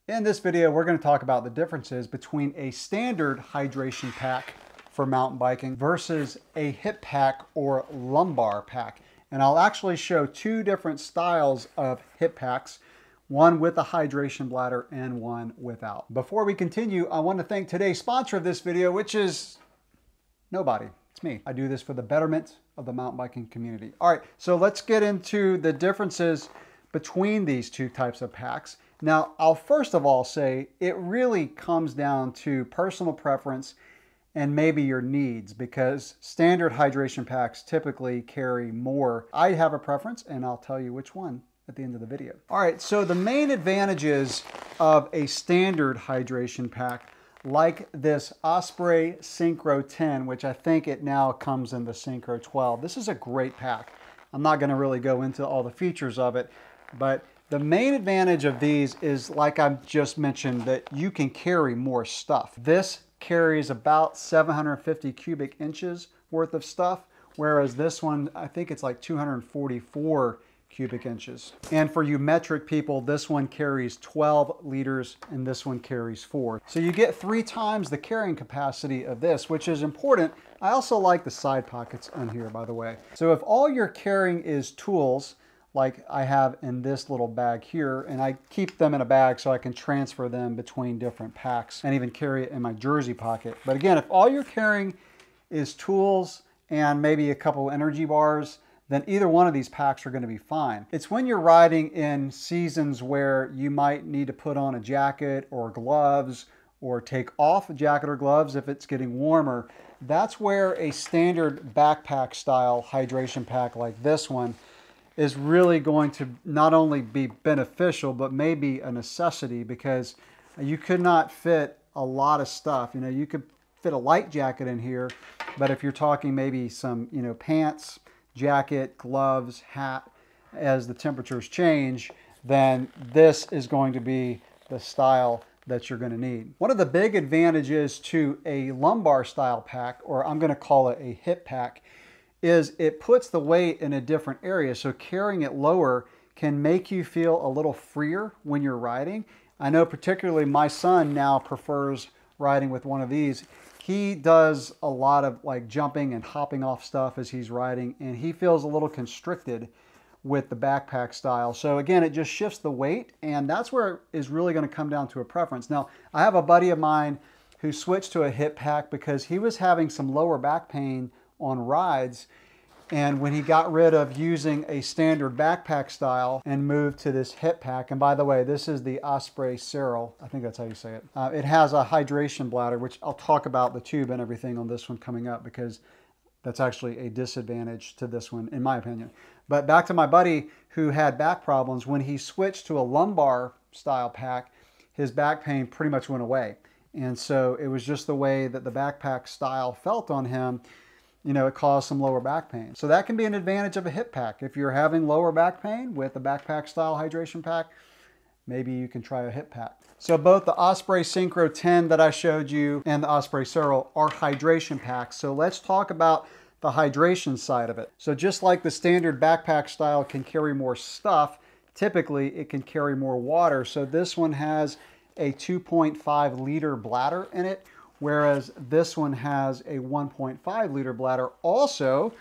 In this video, we're going to talk about the differences between a standard hydration pack for mountain biking versus a hip pack or lumbar pack. And I'll actually show two different styles of hip packs, one with a hydration bladder and one without. Before we continue, I want to thank today's sponsor of this video, which is nobody. It's me. I do this for the betterment of the mountain biking community. All right, so let's get into the differences between these two types of packs. Now, I'll first of all say it really comes down to personal preference and maybe your needs, because standard hydration packs typically carry more. I have a preference and I'll tell you which one at the end of the video. All right, so the main advantages of a standard hydration pack, like this Osprey Synchro 10, which I think it now comes in the Synchro 12. This is a great pack. I'm not going to really go into all the features of it, but the main advantage of these is, like I just mentioned, that you can carry more stuff. This carries about 750 cubic inches worth of stuff, whereas this one, I think it's like 244 cubic inches. And for you metric people, this one carries 12 liters and this one carries 4. So you get 3 times the carrying capacity of this, which is important. I also like the side pockets on here, by the way. So if all you're carrying is tools, like I have in this little bag here, and I keep them in a bag so I can transfer them between different packs and even carry it in my jersey pocket. But again, if all you're carrying is tools and maybe a couple energy bars, then either one of these packs are going to be fine. It's when you're riding in seasons where you might need to put on a jacket or gloves or take off a jacket or gloves if it's getting warmer. That's where a standard backpack style hydration pack like this one is really going to not only be beneficial, but maybe a necessity, because you could not fit a lot of stuff. You know, you could fit a light jacket in here, but if you're talking maybe some, pants, jacket, gloves, hat, as the temperatures change, then this is going to be the style that you're going to need. One of the big advantages to a lumbar style pack, or I'm going to call it a hip pack, is it puts the weight in a different area. So carrying it lower can make you feel a little freer when you're riding. I know particularly my son now prefers riding with one of these. He does a lot of like jumping and hopping off stuff as he's riding, and he feels a little constricted with the backpack style. So again, it just shifts the weight, and that's where it is really going to come down to a preference. Now, I have a buddy of mine who switched to a hip pack because he was having some lower back pain on rides, and when he got rid of using a standard backpack style and moved to this hip pack, and by the way, this is the Osprey Synchro, I think that's how you say it. It has a hydration bladder, which I'll talk about the tube and everything on this one coming up, because that's actually a disadvantage to this one, in my opinion. But back to my buddy who had back problems. When he switched to a lumbar style pack, his back pain pretty much went away. And so it was just the way that the backpack style felt on him. It caused some lower back pain. So that can be an advantage of a hip pack. If you're having lower back pain with a backpack style hydration pack, maybe you can try a hip pack. So both the Osprey Synchro 10 that I showed you and the Osprey Synchro are hydration packs. So let's talk about the hydration side of it. So just like the standard backpack style can carry more stuff, typically it can carry more water. So this one has a 2.5 liter bladder in it, whereas this one has a 1.5 liter bladder. Also,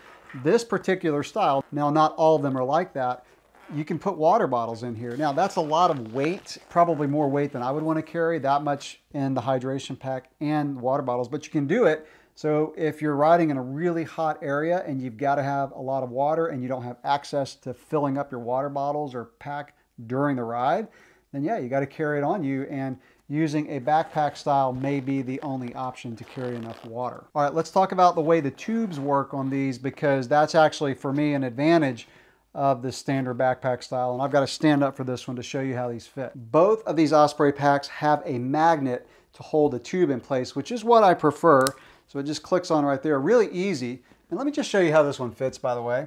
this particular style, now not all of them are like that, you can put water bottles in here. Now that's a lot of weight, probably more weight than I would want to carry, that much in the hydration pack and water bottles, but you can do it. So if you're riding in a really hot area and you've got to have a lot of water and you don't have access to filling up your water bottles or pack during the ride, then yeah, you got to carry it on you, and using a backpack style may be the only option to carry enough water. All right, let's talk about the way the tubes work on these, because that's actually, for me, an advantage of the standard backpack style. And I've got to stand up for this one to show you how these fit. Both of these Osprey packs have a magnet to hold the tube in place, which is what I prefer. So it just clicks on right there, really easy. And let me just show you how this one fits, by the way.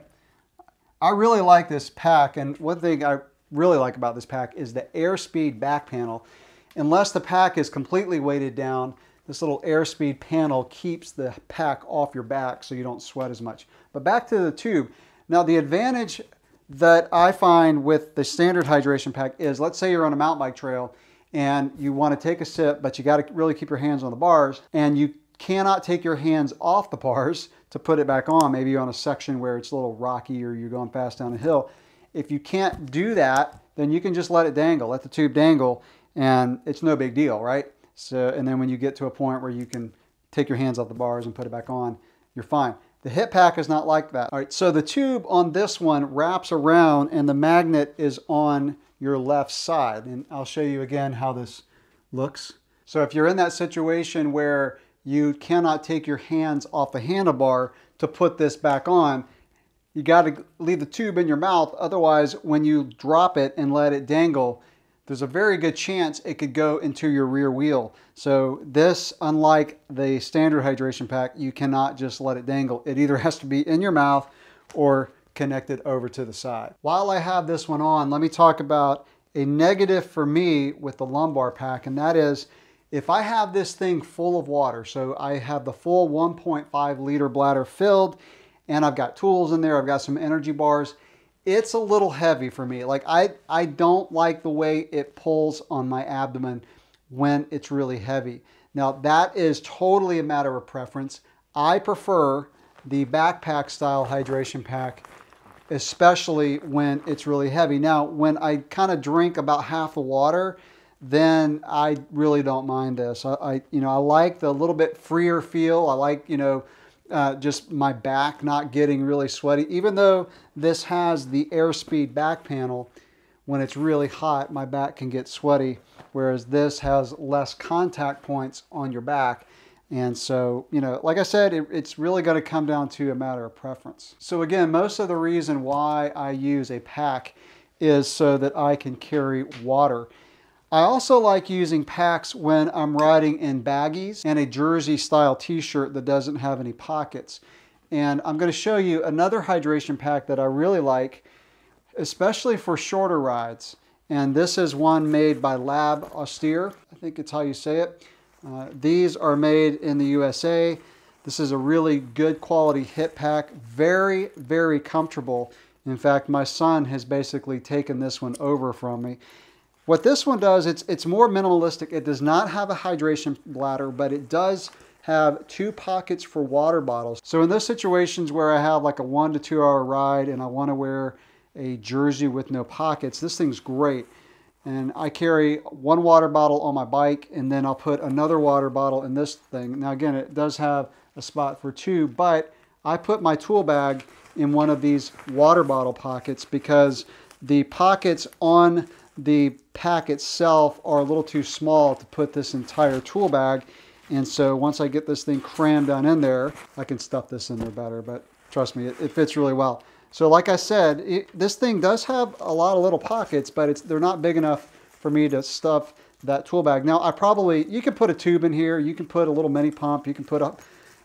I really like this pack, and one thing I really like about this pack is the airspeed back panel. Unless the pack is completely weighted down, this little airspeed panel keeps the pack off your back so you don't sweat as much. But back to the tube. Now the advantage that I find with the standard hydration pack is, let's say you're on a mountain bike trail and you want to take a sip, but you got to really keep your hands on the bars, and you cannot take your hands off the bars to put it back on. Maybe you're on a section where it's a little rocky or you're going fast down a hill. If you can't do that, then you can just let it dangle, let the tube dangle, and it's no big deal, right? So, and then when you get to a point where you can take your hands off the bars and put it back on, you're fine. The hip pack is not like that. All right, so the tube on this one wraps around and the magnet is on your left side. And I'll show you again how this looks. So if you're in that situation where you cannot take your hands off the handlebar to put this back on, you got to leave the tube in your mouth. Otherwise, when you drop it and let it dangle, there's a very good chance it could go into your rear wheel. So this, unlike the standard hydration pack, you cannot just let it dangle. It either has to be in your mouth or connected over to the side. While I have this one on, let me talk about a negative for me with the lumbar pack, and that is if I have this thing full of water, so I have the full 1.5 liter bladder filled, and I've got tools in there, I've got some energy bars, it's a little heavy for me. Like I don't like the way it pulls on my abdomen when it's really heavy. Now that is totally a matter of preference. I prefer the backpack style hydration pack, especially when it's really heavy. Now, when I kind of drink about half the water, then I really don't mind this. I like the little bit freer feel. I like, just my back not getting really sweaty. Even though this has the airspeed back panel, when it's really hot, my back can get sweaty, whereas this has less contact points on your back. And so, like I said, it's really going to come down to a matter of preference. So again, most of the reason why I use a pack is so that I can carry water. I also like using packs when I'm riding in baggies and a jersey style t-shirt that doesn't have any pockets. And I'm going to show you another hydration pack that I really like, especially for shorter rides. And this is one made by Lab Austere. I think it's how you say it. These are made in the USA. This is a really good quality hip pack. Very, very comfortable. In fact, my son has basically taken this one over from me. What this one does, it's more minimalistic. It does not have a hydration bladder, but it does have 2 pockets for water bottles. So in those situations where I have like a 1 to 2 hour ride and I want to wear a jersey with no pockets, this thing's great. And I carry 1 water bottle on my bike, and then I'll put another water bottle in this thing. Now again, it does have a spot for 2, but I put my tool bag in one of these water bottle pockets because the pockets on the pack itself are a little too small to put this entire tool bag. And so once I get this thing crammed down in there, I can stuff this in there better, but trust me, it fits really well. So like I said, this thing does have a lot of little pockets, but they're not big enough for me to stuff that tool bag. Now you can put a tube in here, you can put a little mini pump, you can put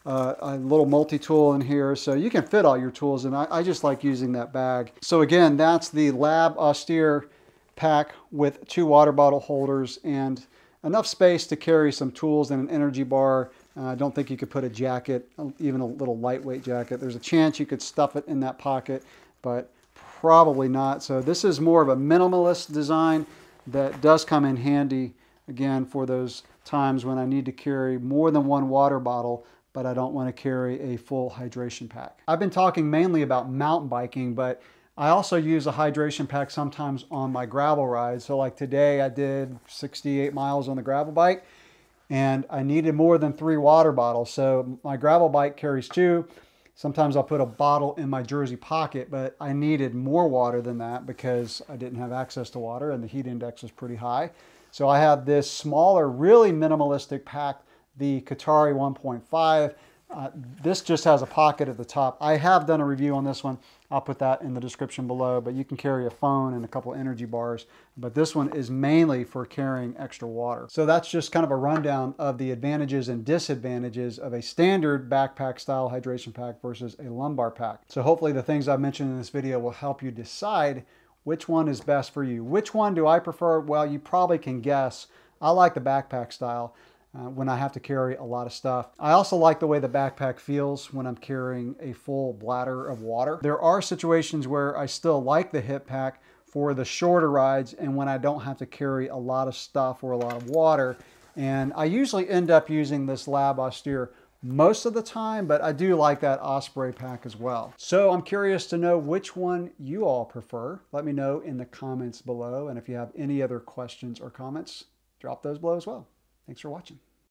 a little multi-tool in here, so you can fit all your tools, and I just like using that bag. So again, that's the Lab Austere pack with 2 water bottle holders and enough space to carry some tools and an energy bar. I don't think you could put a jacket, even a little lightweight jacket. There's a chance you could stuff it in that pocket, but probably not. So this is more of a minimalist design that does come in handy, again, for those times when I need to carry more than 1 water bottle, but I don't want to carry a full hydration pack. I've been talking mainly about mountain biking, but I also use a hydration pack sometimes on my gravel rides. So like today I did 68 miles on the gravel bike and I needed more than 3 water bottles. So my gravel bike carries 2. Sometimes I'll put a bottle in my jersey pocket, but I needed more water than that because I didn't have access to water and the heat index was pretty high. So I have this smaller, really minimalistic pack, the Qatari 1.5. This just has a pocket at the top. I have done a review on this one. I'll put that in the description below, but you can carry a phone and a couple energy bars. But this one is mainly for carrying extra water. So that's just kind of a rundown of the advantages and disadvantages of a standard backpack style hydration pack versus a lumbar pack. So hopefully the things I've mentioned in this video will help you decide which one is best for you. Which one do I prefer? Well, you probably can guess. I like the backpack style. When I have to carry a lot of stuff. I also like the way the backpack feels when I'm carrying a full bladder of water. There are situations where I still like the hip pack for the shorter rides and when I don't have to carry a lot of stuff or a lot of water. And I usually end up using this Lab Austere most of the time, but I do like that Osprey pack as well. So I'm curious to know which one you all prefer. Let me know in the comments below. And if you have any other questions or comments, drop those below as well. Thanks for watching.